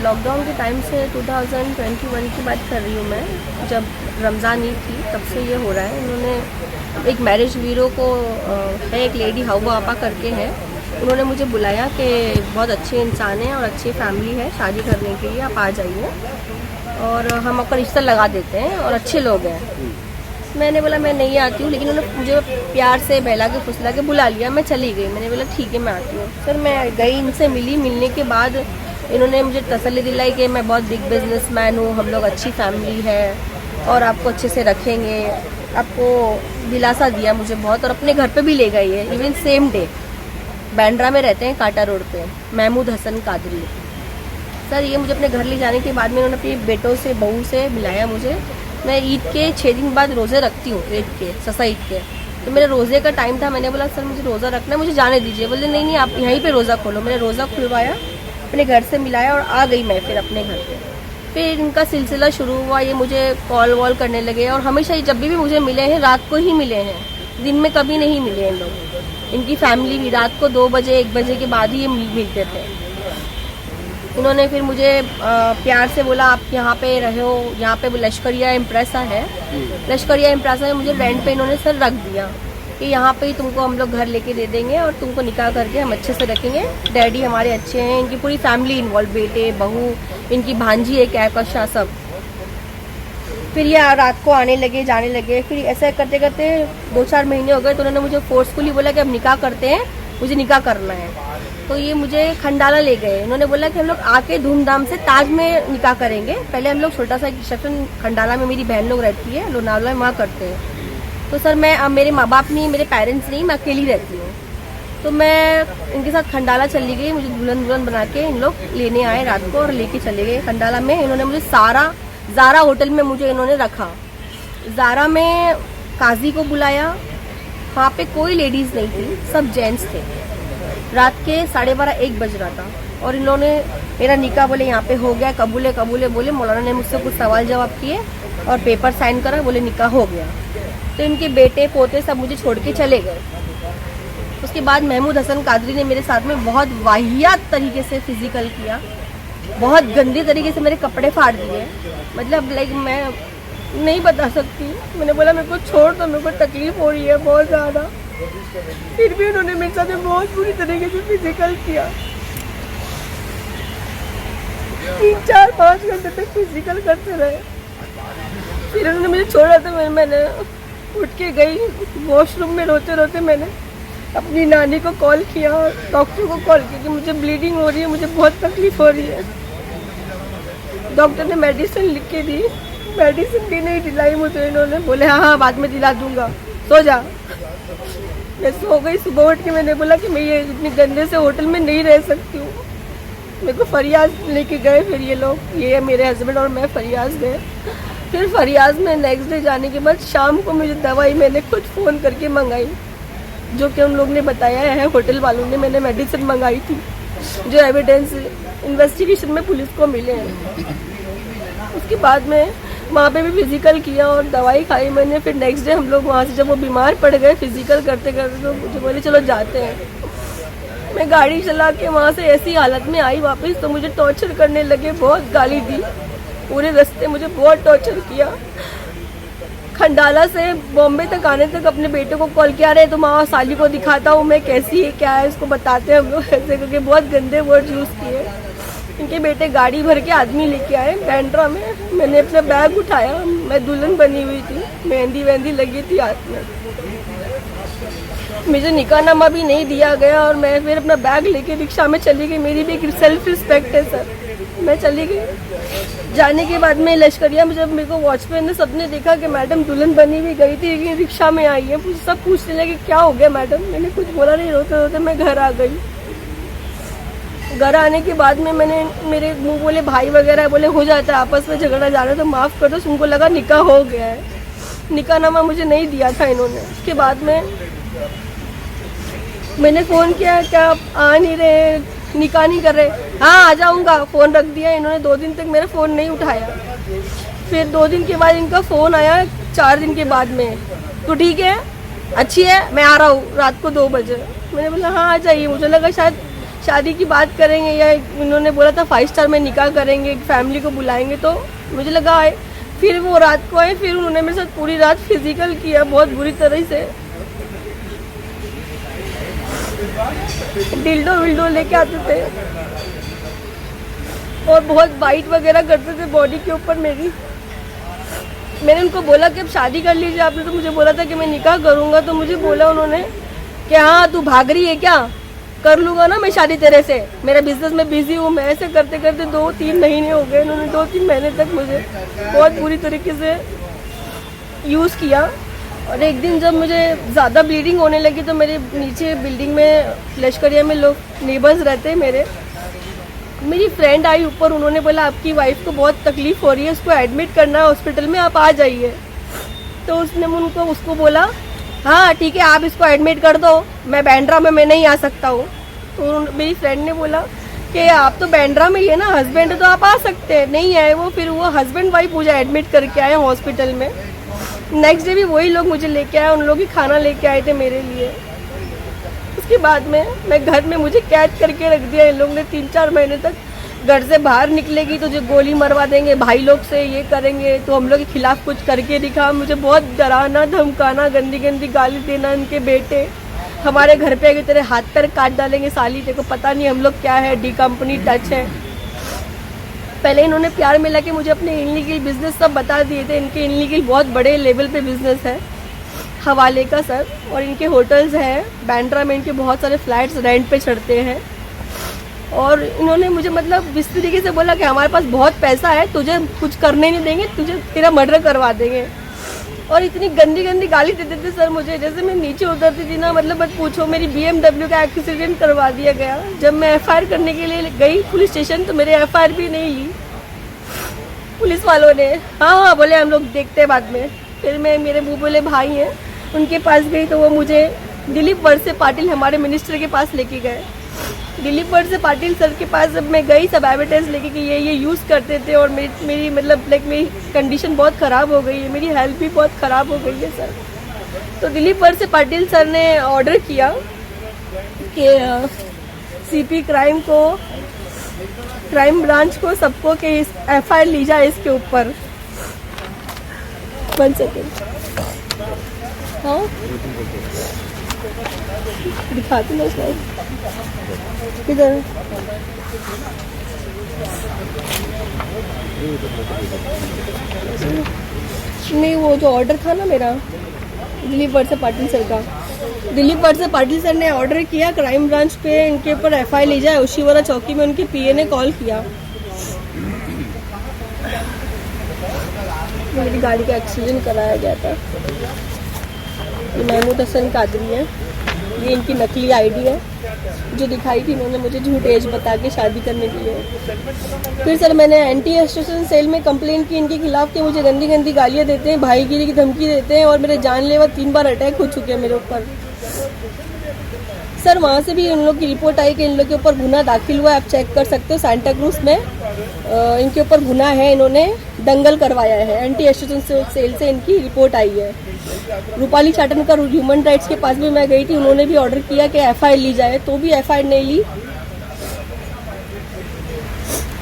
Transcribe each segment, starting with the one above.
Lockdown के time से 2021 की बात कर रही हूँ मैं, जब रमज़ान ईद थी तब से ये हो रहा है। उन्होंने एक मैरिज ब्यूरो को है, एक लेडी हवा आपा करके है, उन्होंने मुझे बुलाया कि बहुत अच्छे इंसान हैं और अच्छी फैमिली है शादी करने के लिए, आप आ जाइए और हम आपका रिश्ता लगा देते हैं और अच्छे लोग हैं। मैंने बोला मैं नहीं आती हूँ, लेकिन उन्होंने मुझे प्यार से बहला के फुसला के बुला लिया। मैं चली गई, मैंने बोला ठीक है मैं आती हूँ। सर मैं गई, इनसे मिली, मिलने के बाद इन्होंने मुझे तसल्ली दिलाई कि मैं बहुत बिग बिजनेसमैन हूँ, हम लोग अच्छी फैमिली है और आपको अच्छे से रखेंगे, आपको दिलासा दिया मुझे बहुत, और अपने घर पे भी ले गई है। इवन सेम डे बैंड्रा में रहते हैं, कांटा रोड पे, महमूद हसन कादरी। सर ये मुझे अपने घर ले जाने के बाद में उन्होंने अपने बेटों से बहू से मिलाया मुझे। मैं ईद के 6 दिन बाद रोज़े रखती हूँ, ईद के ससा ईद के, तो मेरे रोज़े का टाइम था। मैंने बोला सर मुझे रोज़ा रखना है, मुझे जाने दीजिए। बोले नहीं नहीं आप यहीं पे रोज़ा खोलो। मैंने रोज़ा खुलवाया, अपने घर से मिलाया और आ गई मैं फिर अपने घर पे। फिर इनका सिलसिला शुरू हुआ, ये मुझे कॉल वॉल करने लगे और हमेशा ही जब भी मुझे मिले हैं रात को ही मिले हैं, दिन में कभी नहीं मिले इन लोग। इनकी फैमिली भी रात को 2 बजे 1 बजे के बाद ही ये मिलते थे। उन्होंने फिर मुझे प्यार से बोला आप यहाँ पे रहो, यहाँ पे लश्करिया इम्प्रेसा है, लश्करिया इम्प्रेसा में मुझे रेंट पे इन्होंने सर रख दिया कि यहाँ पे ही तुमको हम लोग घर लेके दे देंगे और तुमको निकाह करके हम अच्छे से रखेंगे। डैडी हमारे अच्छे हैं, इनकी पूरी फैमिली इन्वॉल्व, बेटे बहू, इनकी भांजी है कैकशा सब। फिर ये रात को आने लगे जाने लगे। फिर ऐसा करते करते 2-4 महीने हो गए, तो उन्होंने मुझे फोर्सफुली बोला कि अब निकाह करते हैं, मुझे निकाह करना है। तो ये मुझे खंडाला ले गए। उन्होंने बोला कि हम लोग आके धूमधाम से ताज में निकाह करेंगे। पहले हम लोग छोटा सा रिसेप्शन खंडाला में, मेरी बहन लोग रहती है लोनावला में, वहाँ करते हैं। तो सर मैं अब मेरे माँ बाप नहीं, मेरे पेरेंट्स नहीं, मैं अकेली रहती हूँ। तो मैं इनके साथ खंडाला चली गई। मुझे दुल्हन बना के इन लोग लेने आए रात को और लेके चले गए खंडाला में। इन्होंने मुझे ज़ारा होटल में मुझे इन्होंने रखा। ज़ारा में काजी को बुलाया, वहाँ पे कोई लेडीज़ नहीं थी, सब जेंट्स थे। रात के 12:30-1 बज रहा था और इन्होंने मेरा निकाह बोले यहाँ पे हो गया, कबूले कबूले बोले। मौलाना ने मुझसे कुछ सवाल जवाब किए और पेपर साइन करा, बोले निकाह हो गया। तो इनके बेटे पोते सब मुझे छोड़ के चले गए। उसके बाद महमूद हसन कादरी ने मेरे साथ में बहुत वाहियात तरीके से फिजिकल किया, बहुत गंदी तरीके से मेरे कपड़े फाड़ दिए। मतलब लाइक मैं नहीं बता सकती। मैंने बोला मेरे को छोड़ दो, मेरे को तकलीफ हो रही है बहुत ज़्यादा। फिर भी उन्होंने मेरे साथ बहुत बुरी तरीके से फिजिकल किया। 3-4-5 घंटे तक फिजिकल करते रहे। फिर उन्होंने मुझे छोड़ा तो मैंने उठ के गई वॉशरूम में, रोते रोते मैंने अपनी नानी को कॉल किया, डॉक्टर को कॉल किया कि मुझे ब्लीडिंग हो रही है, मुझे बहुत तकलीफ हो रही है। डॉक्टर ने मेडिसिन लिख के दी, मेडिसिन भी नहीं दिलाई मुझे इन्होंने। बोले हाँ बाद में दिला दूंगा, सो जा। मैं सो गई। सुबह उठ के मैंने बोला कि मैं ये इतने गंदे से होटल में नहीं रह सकती हूँ। मेरे को फरियाद लेके गए फिर ये लोग, ये मेरे हस्बैंड और मैं फरियाद गए। फिर फरियाद में नेक्स्ट डे जाने के बाद शाम को मुझे दवाई मैंने खुद फ़ोन करके मंगाई, जो कि उन लोग ने बताया है, होटल वालों ने। मैंने मेडिसिन मंगाई थी जो एविडेंस इन्वेस्टिगेशन में पुलिस को मिले हैं। उसके बाद में वहाँ पे भी फिजिकल किया और दवाई खाई मैंने। फिर नेक्स्ट डे हम लोग वहाँ से, जब वो बीमार पड़ गए फिजिकल करते करते, तो मुझे बोले चलो जाते हैं। मैं गाड़ी चला के वहाँ से ऐसी हालत में आई वापस, तो मुझे टॉर्चर करने लगे, बहुत गाली दी, पूरे रास्ते मुझे बहुत टॉर्चर किया। खंडाला से बॉम्बे तक आने तक अपने बेटे को कॉल किया, रहे तो माँ साली को दिखाता हूँ मैं कैसी है क्या है, उसको बताते हैं हम लोग ऐसे करके बहुत गंदे वर्ड यूज़ किए। इनके बेटे गाड़ी भर के आदमी लेके आए बैंड्रा में। मैंने अपना बैग उठाया, मैं दुल्हन बनी हुई थी, मेहंदी वेहंदी लगी थी हाथ में, मुझे निकाहनामा भी नहीं दिया गया और मैं फिर अपना बैग लेके रिक्शा में चली गई। मेरी भी एक सेल्फ रिस्पेक्ट है सर। मैं चली गई। जाने के बाद में लश्करिया में जब मेरे को वॉचमैन ने सबने देखा कि मैडम दुल्हन बनी हुई गई थी लेकिन रिक्शा में आई है, सब पूछने लगे क्या हो गया मैडम। मैंने कुछ बोला नहीं, रोते रोते मैं घर आ गई। घर आने के बाद में मैंने, मेरे मुँह बोले भाई वगैरह बोले हो जाता है आपस में झगड़ा जाना तो माफ़ कर दो। उनको लगा निकाह हो गया है, निकाहनामा मुझे नहीं दिया था इन्होंने। उसके बाद में मैंने फ़ोन किया, क्या आप आ नहीं रहे, निकाह नहीं कर रहे? हाँ आ जाऊँगा। फ़ोन रख दिया इन्होंने। 2 दिन तक मेरा फ़ोन नहीं उठाया। फिर 2 दिन के बाद इनका फ़ोन आया, 4 दिन के बाद में, तो ठीक है अच्छी है मैं आ रहा हूँ, रात को 2 बजे। मैंने बोला हाँ आ जाइए। मुझे लगा शायद शादी की बात करेंगे या उन्होंने बोला था 5 स्टार में निकाह करेंगे, फैमिली को बुलाएंगे, तो मुझे लगा आए। फिर वो रात को आए, फिर उन्होंने मेरे साथ पूरी रात फिजिकल किया बहुत बुरी तरह से। डिल्डो विल्डो लेके आते थे और बहुत बाइट वगैरह करते थे बॉडी के ऊपर मेरी। मैंने उनको बोला कि अब शादी कर लीजिए, आपने तो मुझे बोला था कि मैं निकाह करूंगा। तो मुझे बोला उन्होंने कि हाँ तू भाग रही है क्या, कर लूँगा ना मैं शादी तेरे से, मेरा बिजनेस में बिजी हूँ मैं। ऐसे करते करते 2-3 महीने हो गए। उन्होंने 2-3 महीने तक मुझे बहुत बुरी तरीके से यूज़ किया। और एक दिन जब मुझे ज़्यादा ब्लीडिंग होने लगी तो मेरे नीचे बिल्डिंग में लश्करिया में लोग नेबर्स रहते हैं मेरी फ्रेंड आई ऊपर, उन्होंने बोला आपकी वाइफ को बहुत तकलीफ़ हो रही है, उसको एडमिट करना है हॉस्पिटल में, आप आ जाइए। तो उसने उसको बोला हाँ ठीक है आप इसको एडमिट कर दो, मैं बांद्रा में मैं नहीं आ सकता हूँ। तो मेरी फ्रेंड ने बोला कि आप तो बांद्रा में ही है ना, हस्बैंड तो आप आ सकते हैं। नहीं आए वो, फिर वो हस्बैंड वाइफ मुझे एडमिट करके आए हॉस्पिटल में। नेक्स्ट डे भी वही लोग मुझे लेके आए, उन लोग ही खाना लेके आए थे मेरे लिए। उसके बाद में मैं घर में मुझे कैद करके रख दिया इन लोग ने 3-4 महीने तक। घर से बाहर निकलेगी तो जो गोली मरवा देंगे, भाई लोग से ये करेंगे, तो हम लोग के खिलाफ कुछ करके दिखा। मुझे बहुत डराना धमकाना, गंदी गंदी गाली देना। इनके बेटे हमारे घर पे आके तेरे हाथ पैर काट डालेंगे साली, तेरे को पता नहीं हम लोग क्या है, डी कंपनी टच है। पहले इन्होंने प्यार मिला के मुझे अपने इनलीगल बिजनेस सब बता दिए थे। इनके इनलीगल बहुत बड़े लेवल पे बिजनेस है हवाले का सर, और इनके होटल्स हैं बांद्रा में, इनके बहुत सारे फ्लैट्स रेंट पे चढ़ते हैं। और इन्होंने मुझे मतलब इस तरीके से बोला कि हमारे पास बहुत पैसा है, तुझे कुछ करने नहीं देंगे, तुझे तेरा मर्डर करवा देंगे। और इतनी गंदी गंदी गाली देते थे सर मुझे, जैसे मैं नीचे उतरती थी ना, मतलब मत पूछो। मेरी BMW का एक्सीडेंट करवा दिया गया। जब मैं FIR करने के लिए गई पुलिस स्टेशन तो मेरे FIR भी नहीं ली पुलिस वालों ने। हाँ बोले हम लोग देखते हैं बाद में। फिर मैं मेरे मुँह बोले भाई हैं उनके पास गई तो वो मुझे दिलीप वळसे पाटिल हमारे मिनिस्टर के पास लेके गए। दिलीप वळसे पाटिल सर के पास जब मैं गई सब एविडेंस लेके कि ये यूज़ करते थे और मेरी मतलब लाइक मेरी कंडीशन बहुत ख़राब हो गई है, मेरी हेल्थ भी बहुत ख़राब हो गई है सर। तो दिलीप वळसे पाटिल सर ने ऑर्डर किया कि CP क्राइम ब्रांच को सबको कि FIR ली जाए इसके ऊपर। 1 सेकेंड, हाँ दिखाती ना सर किधर। नहीं वो जो ऑर्डर था ना मेरा दिलीप वळसे पाटिल सर का, दिलीप वळसे पाटिल सर ने ऑर्डर किया क्राइम ब्रांच पे इनके ऊपर FIR ली जाए। ओशीवाला चौकी में उनके PA ने कॉल किया। मेरी गाड़ी का एक्सीडेंट कराया गया था। ये महमूद हसन कादरी है, ये इनकी नकली ID है जो दिखाई थी इन्होंने मुझे झूठ एज बता के शादी करने के लिए। फिर सर मैंने एंटी एक्सटॉर्शन सेल में कंप्लेंट की इनके खिलाफ कि मुझे गंदी गंदी गालियाँ देते हैं, भाईगिरी की धमकी देते हैं और मेरे जानलेवा 3 बार अटैक हो चुके हैं मेरे ऊपर। सर वहाँ से भी इन लोग की रिपोर्ट आई कि इन लोग के ऊपर गुना दाखिल हुआ है, आप चेक कर सकते हो। सांता क्रूज में इनके ऊपर गुना है, इन्होंने दंगल करवाया है। एंटी एक्सटॉर्शन सेल से इनकी रिपोर्ट आई है। रूपाली चाटनकर ह्यूमन राइट्स के पास भी मैं गई थी, उन्होंने भी ऑर्डर किया कि FIR ली जाए, तो भी FIR नहीं ली।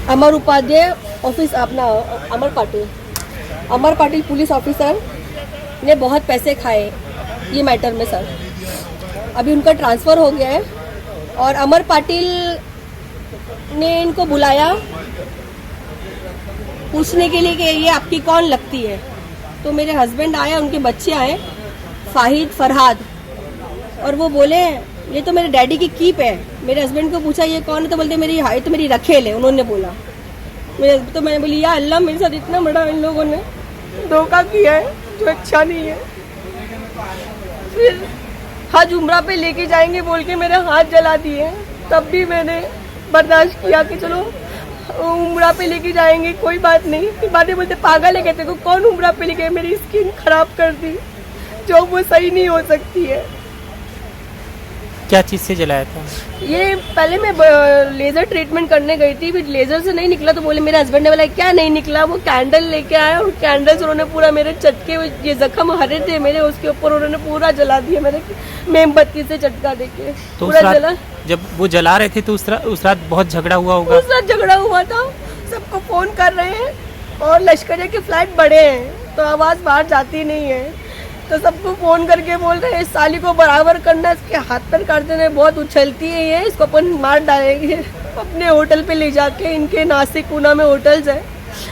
अमर उपाध्याय ऑफिस अपना अमर पाटिल पुलिस ऑफिसर ने बहुत पैसे खाए ये मैटर में सर। अभी उनका ट्रांसफ़र हो गया है और अमर पाटिल ने इनको बुलाया पूछने के लिए कि ये आपकी कौन लगती है। तो मेरे हस्बैंड आए, उनके बच्चे आए फाहिद फरहाद, और वो बोले ये तो मेरे डैडी की कीप है। मेरे हस्बैंड को पूछा ये कौन है, तो बोलते मेरी हाई तो मेरी रखेल है, उन्होंने बोला। तो मैंने बोली या अल्लाह मेरे साथ इतना बड़ा इन लोगों ने धोखा किया है जो अच्छा नहीं है। फिर हज उम्रा पे लेके जाएंगे बोल के मेरे हाथ जला दिए, तब भी मैंने बर्दाश्त किया कि चलो उम्रा पे लेके जाएंगे कोई बात नहीं। फिर बातें बोलते पागल है, कहते को कौन उम्रा पे लेके, मेरी स्किन खराब कर दी जो वो सही नहीं हो सकती है। क्या चीज़ से जलाया था? ये पहले मैं लेज़र ट्रीटमेंट करने गई थी, फिर लेज़र से नहीं निकला तो बोले, मेरे हस्बैंड ने बोला क्या नहीं निकला, वो कैंडल लेके आया और कैंडल से उन्होंने पूरा मेरे चटके, ये जख्म हरे थे मेरे, उसके ऊपर उन्होंने पूरा जला दिया मेरे, मोमबत्ती से चटका देके तो पूरा जला। जब वो जला रहे थे तो उस रात बहुत झगड़ा हुआ होगा। उस रात झगड़ा हुआ था, सबको फोन कर रहे हैं और लश्करिया के फ्लैट बड़े हैं तो आवाज़ बाहर जाती नहीं है, तो सबको फ़ोन करके बोल रहे हैं इस साली को बराबर करना, इसके हाथ पर काट देने, बहुत उछलती है ये, इसको अपन मार डालेंगे। अपने होटल पे ले जाके, इनके नासिक पूना में होटल्स है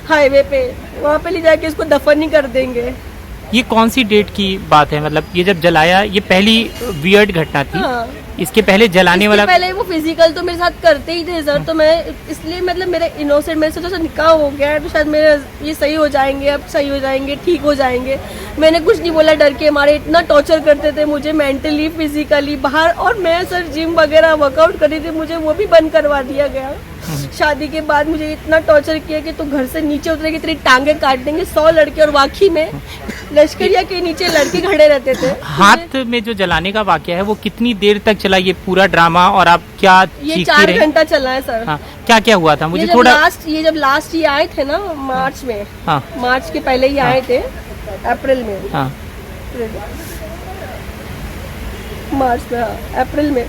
हाईवे पे, वहाँ पे ले जाके इसको दफन ही कर देंगे। ये कौन सी डेट की बात है? मतलब ये जब जलाया, ये पहली वियर्ड घटना थी। हाँ। इसके पहले जलाने वाला, पहले वो फिजिकल तो मेरे साथ करते ही थे सर, तो मैं इसलिए मतलब मेरे इनोसेंट, मेरे से जो निकाह हो गया है तो शायद मेरे ये सही हो जाएंगे, अब सही हो जाएंगे, ठीक हो जाएंगे। मैंने कुछ नहीं बोला, डर के हमारे इतना टॉर्चर करते थे मुझे मेंटली फिजिकली बाहर, और मैं सर जिम वगैरह वर्कआउट कर रही थी, मुझे वो भी बंद करवा दिया गया। शादी के बाद मुझे इतना टॉर्चर किया कि तू घर से नीचे उतरेगी तेरी टांगे काट देंगे 100 लड़के, और वाकई में लश्करिया के नीचे लड़के खड़े रहते थे। हाथ में जो जलाने का वाकया है वो कितनी देर तक चला ये पूरा ड्रामा, और आप क्या ये 4 घंटा चला है सर। हाँ, क्या क्या हुआ था? मुझे ये थोड़ा जब लास्ट ये आए थे ना मार्च में, हाँ, मार्च के पहले ही आए थे, अप्रैल में, हाँ, मार्च में, हाँ अप्रैल में,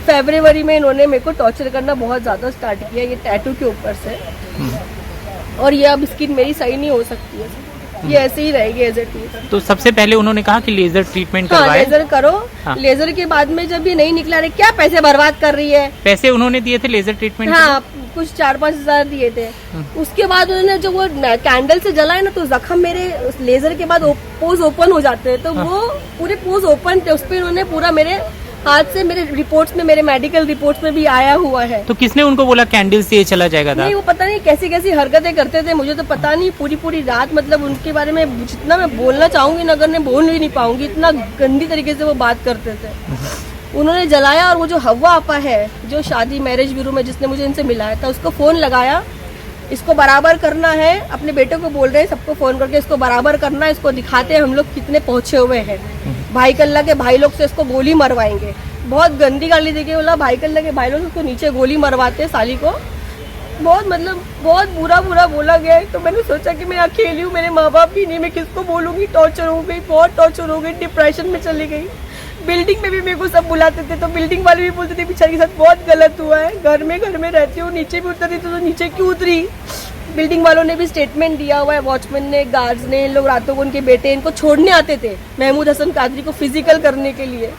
फरवरी में इन्होंने मेरे को टॉर्चर करना बहुत ज़्यादा स्टार्ट किया, ये टैटू के ऊपर से। और ये अब स्किन मेरी सही नहीं हो सकती है, ये ऐसे ही रहेगी एज इट इज। तो सबसे पहले उन्होंने कहा कि लेजर ट्रीटमेंट हाँ, करवाएं। लेजर करो। हाँ। लेजर के बाद में जब ये नहीं निकला, रहे क्या पैसे बर्बाद कर रही है। पैसे उन्होंने दिए थे लेजर ट्रीटमेंट? हाँ, कुछ 4-5 हज़ार दिए थे। उसके बाद उन्होंने जो वो कैंडल से जलाए ना, तो जख्म मेरे लेजर के बाद पोज ओपन हो जाते हैं, तो वो पूरे पोज ओपन थे, उस पर उन्होंने पूरा मेरे हाथ से, मेरे रिपोर्ट्स में, मेरे मेडिकल रिपोर्ट्स में भी आया हुआ है। तो किसने उनको बोला कैंडल से ये चला जाएगा था? नहीं, वो पता नहीं कैसी कैसी हरकतें करते थे, मुझे तो पता नहीं। पूरी रात मतलब उनके बारे में जितना मैं बोलना चाहूंगी ना, अगर मैं बोल भी नहीं पाऊंगी, इतना गंदी तरीके से वो बात करते थे। उन्होंने जलाया, और वो जो हवा आपा है जो शादी मैरिज ब्यूरो में जिसने मुझे इनसे मिलाया था, उसको फोन लगाया, इसको बराबर करना है, अपने बेटे को बोल रहे हैं सबको फोन करके इसको बराबर करना है, इसको दिखाते हैं हम लोग कितने पहुंचे हुए हैं। भाई कल्ला के भाई लोग से इसको गोली मरवाएंगे। बहुत गंदी गाली देके बोला, भाई कल्ला के भाई लोग उसको नीचे गोली मरवाते साली को। बहुत मतलब बहुत बुरा बोला गया है। तो मैंने सोचा कि मैं अकेली हूँ, मेरे माँ बाप भी नहीं, मैं किसको बोलूँगी। टॉर्चर हो गई, बहुत टॉर्चर हो गई, डिप्रेशन में चली गई। बिल्डिंग में भी मेरे को सब बुलाते थे, तो बिल्डिंग वाले भी बोलते थे बेचारी के साथ बहुत गलत हुआ है। घर में रहती हूँ, नीचे भी उतरती थी तो नीचे क्यों उतरी। बिल्डिंग वालों ने भी स्टेटमेंट दिया हुआ है, वॉचमैन ने, गार्ड्स ने। इन लोग रातों को उनके बेटे इनको छोड़ने आते थे, महमूद हसन कादरी को फिजिकल करने के लिए।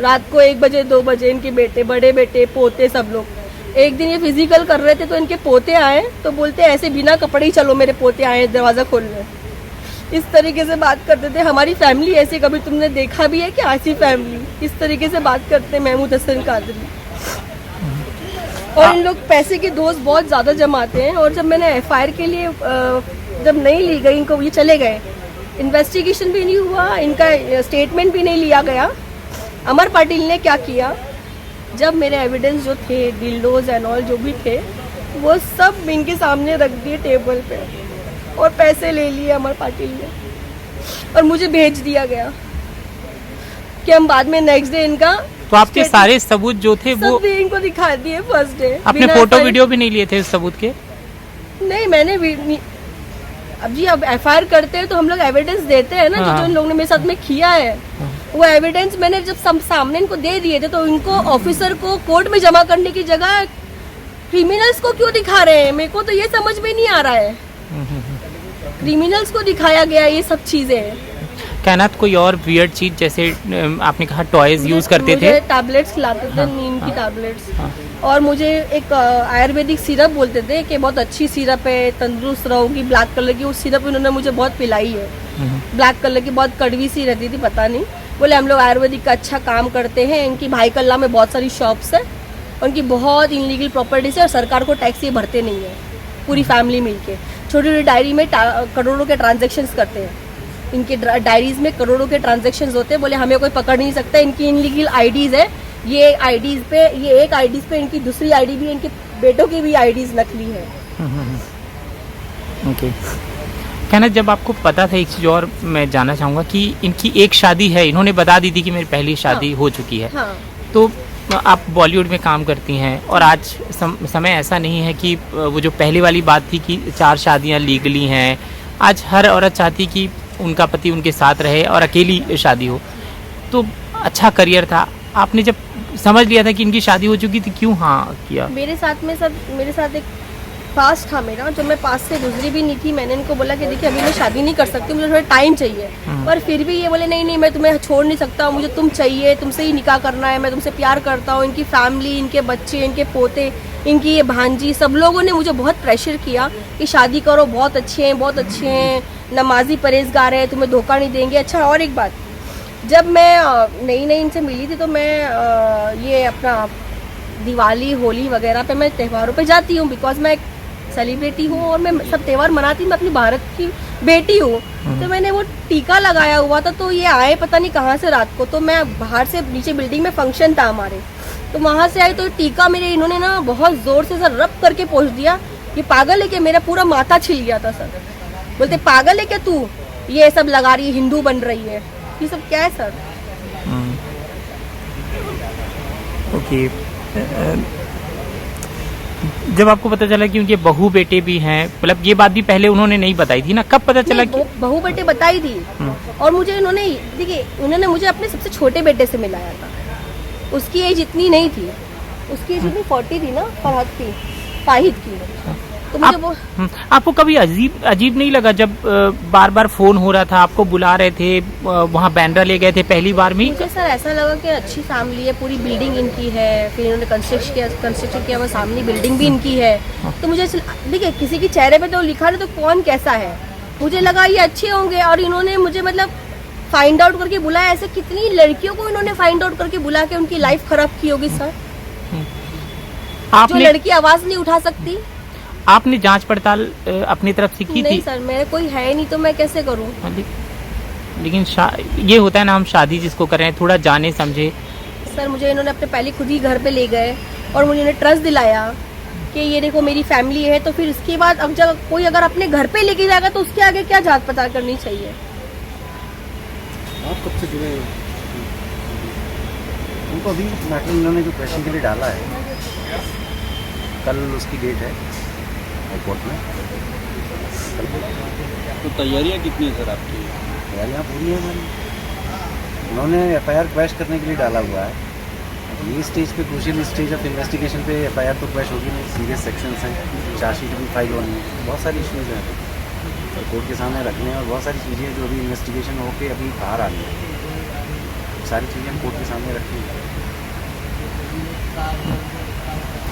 रात को 1 बजे 2 बजे इनके बेटे, बड़े बेटे, पोते, सब लोग। एक दिन ये फिजिकल कर रहे थे तो इनके पोते आए, तो बोलते ऐसे बिना कपड़े ही चलो, मेरे पोते आए दरवाजा खोलने। इस तरीके से बात करते थे। हमारी फैमिली ऐसे कभी तुमने देखा भी है कि ऐसी फैमिली इस तरीके से बात करते हैं महमूद हसन कादरी। और इन लोग पैसे के दोस्त बहुत ज़्यादा जमाते हैं। और जब मैंने एफआईआर के लिए जब नहीं ली गई, इनको ये चले गए, इन्वेस्टिगेशन भी नहीं हुआ, इनका स्टेटमेंट भी नहीं लिया गया। अमर पाटिल ने क्या किया, जब मेरे एविडेंस जो थे, डिल्डोज एंड ऑल जो भी थे, वो सब इनके सामने रख दिए टेबल पे, और पैसे ले लिए अमर पाटिल ने, और मुझे भेज दिया गया कि हम बाद में नेक्स्ट डे इनका। तो आपके सारे सबूत जो थे वो इनको दिखा दिए फर्स्ट डे। आपने फोटो वीडियो भी नहीं लिए थे उस सबूत के? नहीं, मैंने अब जी, अब एफआईआर करते हैं तो हम लोग एविडेंस देते हैं ना। हाँ। जो इन लोगों ने मेरे साथ में किया है, वो एविडेंस मैंने जब सामने इनको दे दिए थे, तो इनको ऑफिसर को कोर्ट में जमा करने की जगह क्रिमिनल्स को क्यों दिखा रहे हैं? मेरे को तो ये समझ में नहीं आ रहा है। क्रिमिनल्स को दिखाया गया ये सब चीजें। कायनात कोई और वियर्ड चीज, जैसे आपने कहा टॉयज यूज करते थे? टैबलेट्स खिलाते थे, नीम की टैबलेट्स। और मुझे एक आयुर्वेदिक सिरप बोलते थे कि बहुत अच्छी सिरप है, तंदुरुस्त रहोगी, ब्लैक कलर की। वो सिरप उन्होंने मुझे बहुत पिलाई है, ब्लैक कलर की, बहुत कड़वी सी रहती थी, पता नहीं। बोले हम लोग आयुर्वेदिक का अच्छा काम करते हैं। इनकी भाई कल्ला में बहुत सारी शॉप्स है, उनकी बहुत इनलीगल प्रॉपर्टीज है, और सरकार को टैक्स ये भरते नहीं है, पूरी फैमिली मिलके। छोटी छोटी डायरी में करोड़ों के ट्रांजेक्शंस करते हैं। इनके डायरीज में करोड़ों के ट्रांजेक्शंस होते हैं। बोले हमें कोई पकड़ नहीं सकता। इनकी इनलीगल आईडीज है, ये आईडीज पे, ये एक आईडीज पे इनकी दूसरी आईडी भी, इनके बेटों की भी आईडीज नकली है। ओके। कहना, जब आपको पता था, एक चीज और मैं जानना चाहूँगा कि इनकी एक शादी है, इन्होंने बता दी थी कि मेरी पहली शादी हो चुकी है। हाँ। तो आप बॉलीवुड में काम करती हैं, और आज समय ऐसा नहीं है कि वो जो पहले वाली बात थी कि 4 शादियां लीगली हैं। आज हर औरत चाहती कि उनका पति उनके साथ रहे और अकेली शादी हो। तो अच्छा करियर था, आपने जब समझ लिया था कि इनकी शादी हो चुकी थी क्यों हाँ किया? मेरे साथ में सर, मेरे साथ एक पास था मेरा, जो मैं पास से गुजरी भी नहीं थी। मैंने इनको बोला कि देखिए अभी मैं शादी नहीं कर सकती, मुझे थोड़ा टाइम चाहिए। पर फिर भी ये बोले नहीं नहीं, मैं तुम्हें छोड़ नहीं सकता, मुझे तुम चाहिए, तुमसे ही निकाह करना है, मैं तुमसे प्यार करता हूँ। इनकी फैमिली, इनके बच्चे, इनके पोते, इनकी ये भांजी, सब लोगों ने मुझे बहुत प्रेशर किया कि शादी करो, बहुत अच्छे हैं, बहुत अच्छे हैं, नमाजी परहेजगार है, तुम्हें धोखा नहीं देंगे। अच्छा, और एक बात, जब मैं नई नई इनसे मिली थी तो मैं ये अपना दिवाली, होली वगैरह पे मैं त्योहारों पे जाती हूँ, बिकॉज मैं एक सेलिब्रिटी हूँ और मैं सब त्यौहार मनाती हूँ, मैं अपनी भारत की बेटी हूँ। तो मैंने वो टीका लगाया हुआ था, तो ये आए पता नहीं कहाँ से रात को, तो मैं बाहर से, नीचे बिल्डिंग में फंक्शन था हमारे, तो वहाँ से आई, तो टीका मेरे इन्होंने ना बहुत ज़ोर से सर रब करके पोंछ दिया। ये पागल है क्या? मेरा पूरा माथा छिल गया था सर। बोलते पागल है क्या तू, ये सब लगा रही है, हिंदू बन रही है, ये सब क्या है सर? ओके। जब आपको पता चला कि उनके बहू बेटे भी हैं, मतलब ये बात भी पहले उन्होंने नहीं बताई थी ना, कब पता चला कि बहू बेटे बताई थी? और मुझे इन्होंने, देखिए उन्होंने मुझे अपने सबसे छोटे बेटे से मिलाया था, उसकी एज इतनी नहीं थी, उसकी एज इतनी 40 थी ना, फरहद की, फाहिद की। तो मुझे वो आपको कभी अजीब नहीं लगा जब बार बार फोन हो रहा था, आपको बुला रहे थे, वहाँ बैंड्रा ले गए थे पहली बार में? मुझे सर ऐसा लगा कि अच्छी फैमिली है, पूरी बिल्डिंग इनकी है, फिर इन्होंने कंस्ट्रक्शन किया, वो सामने बिल्डिंग भी इनकी है। तो मुझे देखिए किसी के चेहरे पे तो लिखा नहीं, तो कौन कैसा है, मुझे लगा ये अच्छे होंगे। और इन्होंने मुझे मतलब फाइंड आउट करके बुलाया। ऐसे कितनी लड़कियों को इन्होंने फाइंड आउट करके बुला के उनकी लाइफ खराब की होगी सर। जो लड़की आवाज नहीं उठा सकती। आपने जांच पड़ताल अपनी तरफ से की नहीं थी? सर, मेरे कोई है नहीं, तो मैं कैसे करूं? लेकिन ये होता है ना, हम शादी जिसको कर रहे हैं थोड़ा जाने समझे। सर मुझे इन्होंने अपने पहले खुद ही घर पे ले गए और मुझे इन्हें ट्रस्ट दिलाया कि ये देखो मेरी फैमिली है। तो फिर इसके बाद अब जब कोई अगर अपने घर पे लेके जाएगा तो उसके आगे क्या जांच पड़ताल करनी चाहिए? आप कब से जुड़े हो? उनको अभी मैटर इन्होंने जो क्वेश्चन के लिए डाला है, कल उसकी डेट है हाईकोर्ट में। तो तैयारियां कितनी है सर आपकी? तैयारियाँ पूरी है हमारी। उन्होंने FIR क्वैश करने के लिए डाला हुआ है। ये स्टेज पे, क्रूशियल स्टेज ऑफ इन्वेस्टिगेशन पे FIR तो क्वैश होगी नहीं, सीरियस सेक्शंस हैं, चार्जशीट भी फाइल होनी है, बहुत सारी इश्यूज़ हैं तो कोर्ट के सामने रखने हैं, और बहुत सारी चीज़ें जो अभी इन्वेस्टिगेशन होके अभी बाहर आ रही हैं, सारी चीज़ें हम कोर्ट के सामने रखेंगे।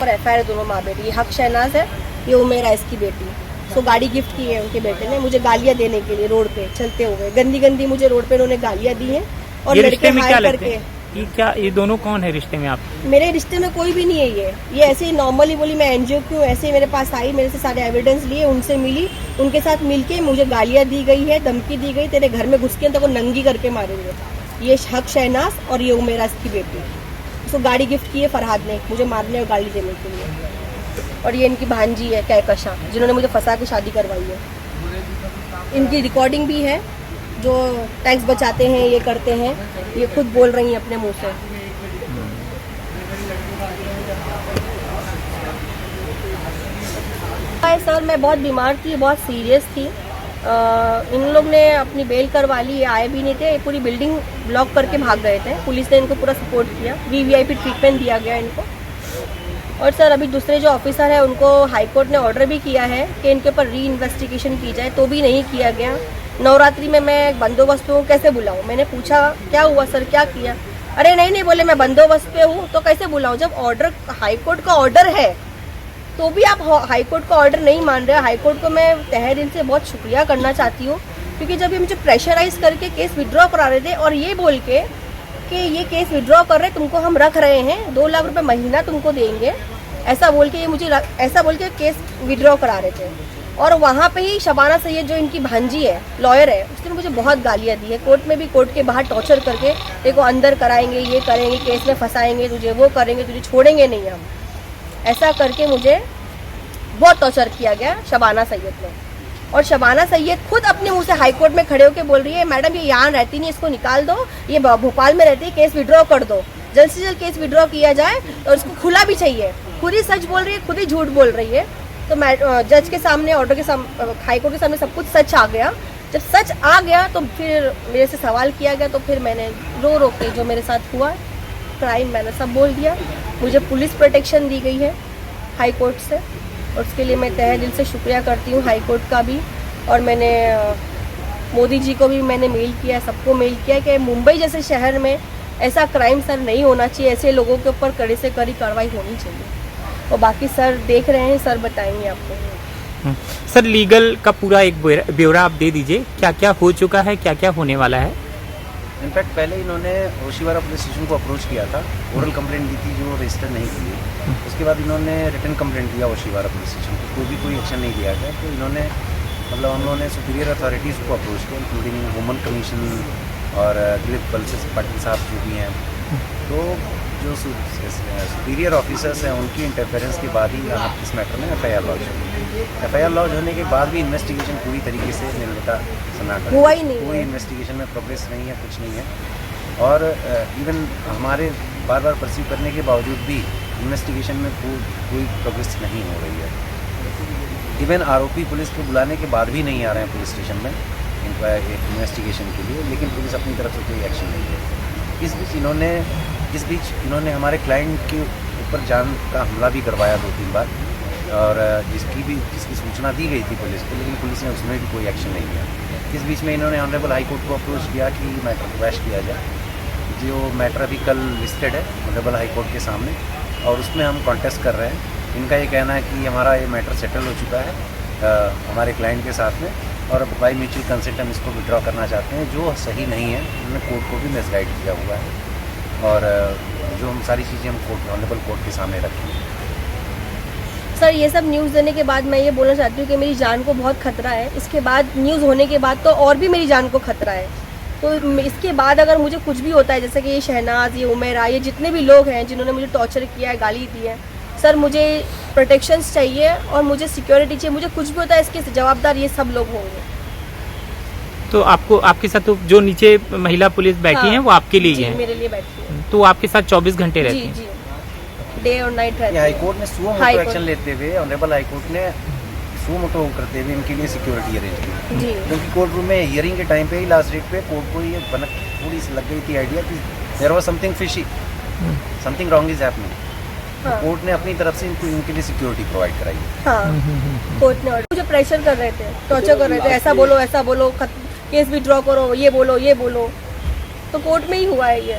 और FIR दोनों माँ बेटी, ये हक शहनाज है, ये उमेरा इसकी बेटी। सो गाड़ी गिफ्ट की है उनके बेटे ने मुझे गालियाँ देने के लिए, रोड पे चलते हुए गंदी गंदी मुझे रोड पे उन्होंने गालियाँ दी हैं। और लड़के हायर करके, ये क्या, ये दोनों कौन है रिश्ते में आप? मेरे रिश्ते में कोई भी नहीं है ये ऐसे ही नॉर्मली बोली मैं NGO क्यों, ऐसे ही मेरे पास आई, मेरे से सारे एविडेंस लिए, उनसे मिली, उनके साथ मिलके मुझे गालियाँ दी गई है, धमकी दी गई, तेरे घर में घुस के तो नंगी करके मारेंगे। ये हक शहनाज और ये उमेरा इसकी बेटी। उसको गाड़ी गिफ्ट की है फरहाद ने मुझे मारने और गाली देने के लिए। और ये इनकी भांजी है कहकशा, जिन्होंने मुझे फंसा के शादी करवाई है। इनकी रिकॉर्डिंग भी है, जो टैक्स बचाते हैं, ये करते हैं, ये खुद बोल रही हैं अपने मुंह से। सर मैं बहुत बीमार थी, बहुत सीरियस थी। इन लोग ने अपनी बेल करवा ली, ये आए भी नहीं थे, ये पूरी बिल्डिंग ब्लॉक करके भाग गए थे। पुलिस ने इनको पूरा सपोर्ट किया, VVIP ट्रीटमेंट दिया गया इनको। और सर अभी दूसरे जो ऑफिसर है उनको हाईकोर्ट ने ऑर्डर भी किया है कि इनके ऊपर री इन्वेस्टिगेशन की जाए, तो भी नहीं किया गया। नवरात्रि में मैं बंदोबस्त पे हूँ, कैसे बुलाऊँ? मैंने पूछा क्या हुआ सर, क्या किया? अरे नहीं नहीं बोले मैं बंदोबस्त पे हूँ, तो कैसे बुलाऊँ? जब ऑर्डर, हाईकोर्ट का ऑर्डर है तो भी आप हाईकोर्ट का ऑर्डर नहीं मान रहे। हाईकोर्ट को मैं तहे दिल से बहुत शुक्रिया करना चाहती हूँ, क्योंकि जब ये मुझे प्रेशराइज करके केस विड्रॉ करा रहे थे और ये बोल के कि ये केस विड्रॉ कर रहे, तुमको हम रख रहे हैं, 2 लाख रुपए महीना तुमको देंगे, ऐसा बोल के ये मुझे ऐसा बोल के केस विड्रॉ करा रहे थे। और वहाँ पे ही शबाना सैयद जो इनकी भांजी है, लॉयर है, उसने मुझे बहुत गालियाँ दी है। कोर्ट में भी, कोर्ट के बाहर टॉर्चर करके देखो अंदर कराएंगे, ये करेंगे, केस में फंसाएंगे तुझे, वो करेंगे, तुझे छोड़ेंगे नहीं हम, ऐसा करके मुझे बहुत टॉर्चर किया गया शबाना सैयद ने। और शबाना सैयद खुद अपने मुंह से हाईकोर्ट में खड़े होकर बोल रही है मैडम ये यहाँ रहती नहीं, इसको निकाल दो, ये भोपाल में रहती है, केस विड्रॉ कर दो, जल्द से जल्द केस विड्रॉ किया जाए और इसको खुला भी चाहिए। खुद ही सच बोल रही है, खुद ही झूठ बोल रही है। तो मैं जज के सामने, ऑर्डर के सामने, हाईकोर्ट के सामने सब कुछ सच आ गया। जब सच आ गया तो फिर मेरे से सवाल किया गया, तो फिर मैंने रो रो के जो मेरे साथ हुआ क्राइम मैंने सब बोल दिया। मुझे पुलिस प्रोटेक्शन दी गई है हाई कोर्ट से, और उसके लिए मैं तहे दिल से शुक्रिया करती हूँ हाई कोर्ट का भी। और मैंने मोदी जी को भी मैंने मेल किया, सबको मेल किया कि मुंबई जैसे शहर में ऐसा क्राइम सर नहीं होना चाहिए, ऐसे लोगों के ऊपर कड़ी से कड़ी कार्रवाई होनी चाहिए। और बाकी सर देख रहे हैं, सर बताएंगे आपको। सर लीगल का पूरा एक ब्यौरा आप दे दीजिए, क्या क्या हो चुका है, क्या क्या होने वाला है। इनफैक्ट पहले इन्होंने ओशिवारा पुलिस स्टेशन को अप्रोच किया था, ओरल कंप्लेंट दी थी जो रजिस्टर नहीं की। उसके बाद इन्होंने रिटन कंप्लेंट दिया ओशिवारा पुलिस स्टेशन को, तो भी कोई एक्शन नहीं लिया गया। तो इन्होंने मतलब हम लोगों ने सुपीरियर अथॉरिटीज़ को अप्रोच किया, इंक्लूडिंग वुमन कमीशन और दिलीप बल्सेस पाटिल साहब जो भी हैं। तो जो सुपीरियर ऑफिसर्स हैं उनकी इंटरफेरेंस के बाद ही यहाँ इस मैटर में FIR लॉन्च हुई। FIR लॉन्च होने के बाद भी इन्वेस्टिगेशन पूरी तरीके से निर्विघ्न सन्नाटा, हुआ ही नहीं कोई है। इन्वेस्टिगेशन में प्रोग्रेस नहीं है, कुछ नहीं है। और इवन हमारे बार बार परस्यू करने के बावजूद भी इन्वेस्टिगेशन में कोई प्रोग्रेस नहीं हो रही है। इवन आरोपी पुलिस को बुलाने के बाद भी नहीं आ रहे हैं पुलिस स्टेशन में इन्वेस्टिगेशन के लिए, लेकिन पुलिस अपनी तरफ से कोई एक्शन नहीं है। इस बीच इन्होंने हमारे क्लाइंट के ऊपर जान का हमला भी करवाया 2-3 बार, और जिसकी सूचना दी गई थी पुलिस को, लेकिन पुलिस ने उसमें भी कोई एक्शन नहीं लिया। इस बीच में इन्होंने ऑनरेबल हाई कोर्ट को अप्रोच किया कि मैटर क्वैश किया जाए। जो मैटर अभी कल लिस्टेड है ऑनरेबल हाई कोर्ट के सामने, और उसमें हम कॉन्टेस्ट कर रहे हैं। इनका ये कहना है कि हमारा ये मैटर सेटल हो चुका है हमारे क्लाइंट के साथ में, और बाई म्यूचुअल कंसेंट हम इसको विड्रॉ करना चाहते हैं, जो सही नहीं है। उन्होंने कोर्ट को भी मिसगाइड किया हुआ है, और जो हम सारी चीज़ें हम ऑनरेबल कोर्ट के सामने रखेंगे। सर ये सब न्यूज़ देने के बाद मैं ये बोलना चाहती हूँ कि मेरी जान को बहुत खतरा है। इसके बाद न्यूज़ होने के बाद तो और भी मेरी जान को खतरा है। तो इसके बाद अगर मुझे कुछ भी होता है, जैसे कि ये शहनाज, ये उमेरा, ये जितने भी लोग हैं जिन्होंने मुझे टॉर्चर किया है, गाली दी है, सर मुझे प्रोटेक्शंस चाहिए और मुझे सिक्योरिटी चाहिए। मुझे कुछ भी होता है इसके जवाबदार ये सब लोग होंगे। तो आपके साथ तो जो नीचे महिला पुलिस बैठी हाँ, हैं वो आपके लिए जी, हैं, मेरे लिए बैठी है। तो आपके साथ 24 घंटे रहती जी हैं। जी, डे और नाइट रहती है। हाईकोर्ट ने सुओ मोटो एक्शन लेते हुए, ऑनरेबल हाईकोर्ट ने सुओ मोटो करते हुए इनके लिए सिक्योरिटी अरेंज की, जी क्योंकि कोर्ट रूम में हियरिंग के टाइम पे ही लास्ट डेट पे कोर्ट को ये भनक थोड़ी सी लग गई थी आइडिया कि there was something fishy, something wrong is happening. हाँ कोर्ट ने अपनी तरफ से इनके लिए सिक्योरिटी प्रोवाइड कराई है। हाँ, कोर्ट ने मुझे प्रेशर कर रहे थे, टॉर्चर कर रहे थे, ऐसा बोलो, केस विड्रॉ करो, ये बोलो, तो कोर्ट में ही हुआ है ये।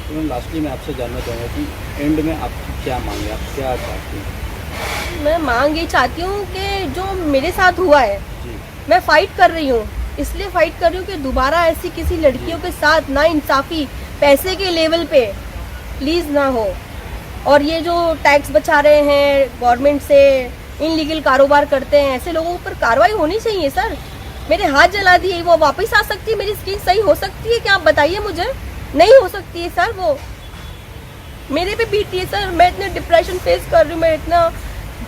तो लास्टली मैं आपसे जानना चाहूँगा कि एंड में आपकी क्या मांग है, आप क्या चाहती हैं? मैं मांग ये चाहती हूँ कि जो मेरे साथ हुआ है, जी मैं फाइट कर रही हूँ, इसलिए फाइट कर रही हूँ कि दोबारा ऐसी किसी लड़कियों के साथ ना इंसाफी पैसे के लेवल पे प्लीज़ ना हो। और ये जो टैक्स बचा रहे हैं गवर्नमेंट से, इनलीगल कारोबार करते हैं, ऐसे लोगों पर कार्रवाई होनी चाहिए सर। मेरे हाथ जला दिए, वो वापस आ सकती है, मेरी स्किन सही हो सकती है क्या, आप बताइए मुझे। नहीं हो सकती है सर, वो मेरे पे बीती है सर। मैं इतने डिप्रेशन फेस कर रही हूँ, मैं इतना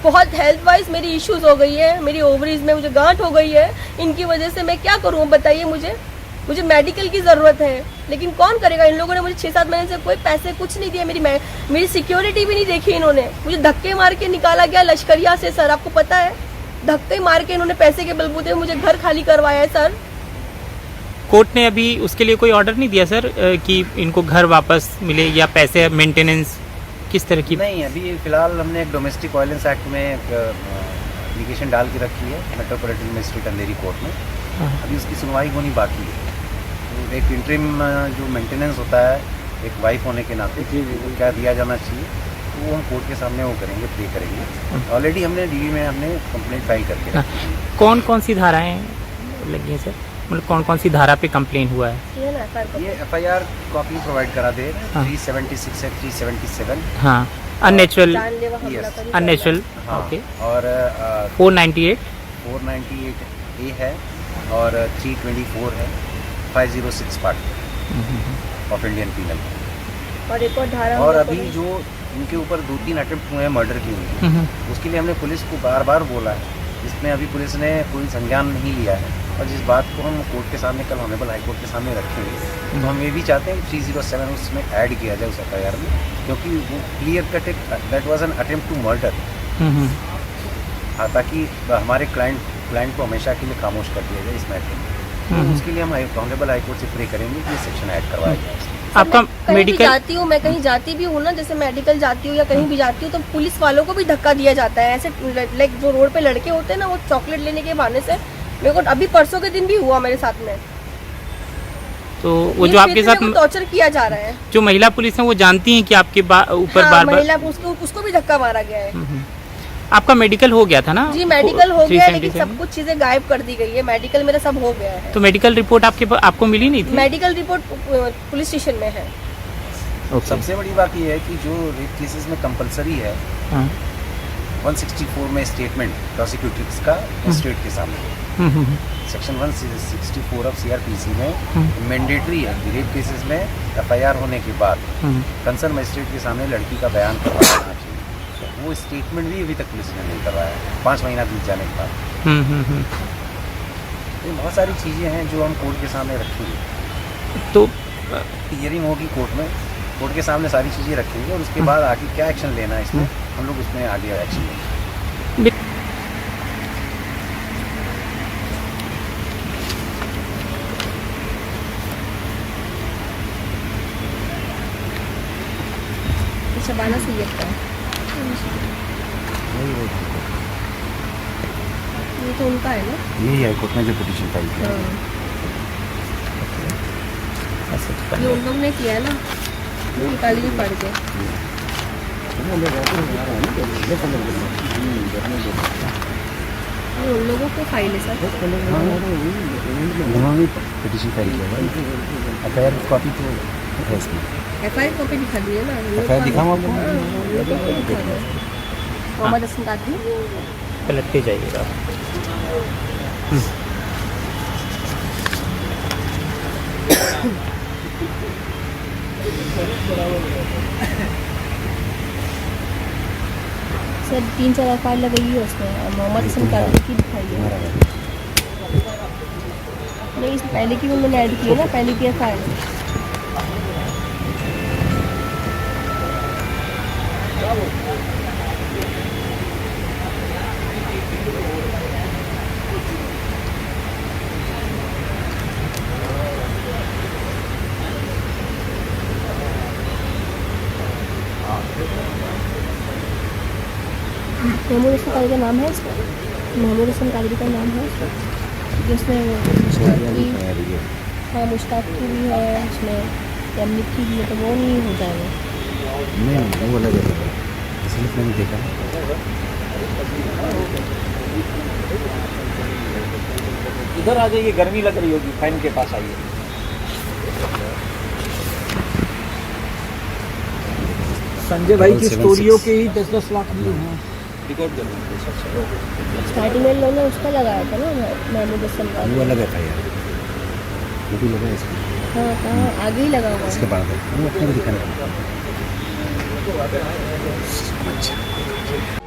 बहुत हेल्थ वाइज मेरी इश्यूज हो गई है, मेरी ओवरीज में मुझे गांठ हो गई है, इनकी वजह से मैं क्या करूँ बताइए मुझे मेडिकल की ज़रूरत है, लेकिन कौन करेगा। इन लोगों ने मुझे 6-7 महीने से कोई पैसे कुछ नहीं दिए, मेरी सिक्योरिटी भी नहीं देखी इन्होंने। मुझे धक्के मार के निकाला गया लश्करिया से सर, आपको पता है, धक्के मार के इन्होंने पैसे के बलबूते मुझे घर खाली करवाया है सर। कोर्ट ने अभी उसके लिए कोई ऑर्डर नहीं दिया सर कि इनको घर वापस मिले या पैसे मेंटेनेंस किस तरह की? नहीं, अभी फिलहाल हमने एक डोमेस्टिक वायलेंस एक्ट में एक एप्लीकेशन डाल के रखी है मेट्रोपॉलिटन मजिस्ट्रेट अंधेरी कोर्ट में। अभी उसकी सुनवाई होनी बाकी है। तो एक इंटरिम जो मेंटेनेंस होता है एक वाइफ होने के नाते वो क्या दिया जाना चाहिए, तो वो हम कोर्ट के सामने वो करेंगे, पे करेंगे। ऑलरेडी हमने DV में हमने कंप्लेंट फाइल करके रखी है। कौन कौन सी धाराएं लगी हैं सर, मतलब कौन कौन सी धारा पे कंप्लेन हुआ है? ये FIR कॉपी प्रोवाइड करा दे, हाँ। 376 है, 377। हाँ, अननेचुरल, जानलेवा हमला Yes. करी। अननेचुरल, हाँ, ओके। और 498 A है और 324 है, 506 पार्ट ऑफ इंडियन पीनल। और एक और धारा और हमला अभी करी। जो इनके ऊपर 2-3 अटेम्प्ट हुए हैं मर्डर के लिए, उसके लिए हमने पुलिस को बार बार बोला है, जिसमें अभी पुलिस ने कोई संज्ञान नहीं लिया है। और जिस बात को हम कोर्ट के सामने कल ऑनरेबल हाई कोर्ट के सामने रखेंगे, तो हम ये भी चाहते हैं कि 307 उसमें ऐड किया जाए उस FIR में, क्योंकि वो clear cut that was an attempt to murder. हाँ, ताकि हमारे क्लाइंट को हमेशा के लिए खामोश कर दिया जाए इस मैटर में। तो उसके लिए हम ऑनरेबल हाई कोर्ट से प्रे करेंगे कि ये सेक्शन ऐड करवाया जाए। आपका मैं कहीं भी मेडिकल जाती हूँ, मैं कहीं जाती भी हूँ ना, जैसे मेडिकल जाती हूँ या कहीं भी जाती हूँ, तो पुलिस वालों को भी धक्का दिया जाता है ऐसे। लाइक जो रोड पे लड़के होते हैं ना, वो चॉकलेट लेने के बहाने से, मेरे को अभी परसों के दिन भी हुआ मेरे साथ में। तो वो जो आपके साथ टॉर्चर किया जा रहा है। जो महिला पुलिस है वो जानती हैं कि आपके ऊपर हाँ, बार बार महिला उसको भी धक्का मारा गया है। आपका मेडिकल हो गया था ना? जी मेडिकल हो गया है, लेकिन 377 सब कुछ चीजें गायब कर दी गई है। मेडिकल मेरा सब हो गया है। तो मेडिकल रिपोर्ट आपको मिली नहीं थी? मेडिकल रिपोर्ट पुलिस स्टेशन में है। सबसे बड़ी बात यह है कि जो रेप केसेस में कंपलसरी है, हाँ। 164 में स्टेटमेंट प्रोसिक्यूटर्स का स्टेट के सामने, सेक्शन 164 ऑफ सीआरपीसी में मैंडेटरी है कि रेप केसेस में एफआईआर होने के बाद कंसर्न मजिस्ट्रेट के सामने लड़की का बयान करवाना चाहिए। वो स्टेटमेंट भी अभी तक पुलिस ने नहीं करवाया, 5 महीना बीत जाने के बाद। ये बहुत सारी चीज़ें हैं जो हम कोर्ट के सामने रखेंगे। तो हियरिंग होगी कोर्ट में, कोर्ट के सामने सारी चीज़ें रखेंगे और उसके बाद आगे क्या एक्शन लेना है इसमें, हम लोग उसमें आगे एक्शन लेंगे। शबाना सैयद का ये तो उनका है ना? यही है कोर्ट में जो पिटीशन फाइल किया है। ये उन लोग ने किया है ना, निकालिए पढ़ के। ये उन लोगों को फाइल है सर। उन्होंने पिटीशन फाइल किया है, एफआईआर कॉपी तो है इसमें। एफआईआर कॉपी दिखा दी है ना? एफआईआर दिखाऊँ आपको? मोहम्मद हसन कादरी। पलट के जाइएगा। सर 3-4 एफआईआर लगाई है उसमें, मोहम्मद हसन कादरी की दिखाई है। नहीं, इस पहले की भी उन्होंने ऐड की है ना, पहले की एफआईआर। महमूद हसन कादरी का नाम है इसमें? महमूद हसन कादरी का नाम है जिसमें हाँ मुश्ताक की भी है, इसमें अमित की भी है, तो वो नहीं हो जाएगा? नहीं, वो अलग है, इसलिए मैंने देखा। इधर आ जाइए, गर्मी लग रही होगी, फैन के पास आइए। संजय भाई की स्टोरियों के ही 10-10 लाख व्यू हैं। रिकॉर्ड कर स्टार्टिंग में लोगों ने उसका लगाया था ना, महमूद हसन का। वो अलग है यार, वो भी लगा है इसमें। हाँ कहाँ आगे ही लगा हुआ इसके है। बाद वो अपने को दिखाना। अच्छा।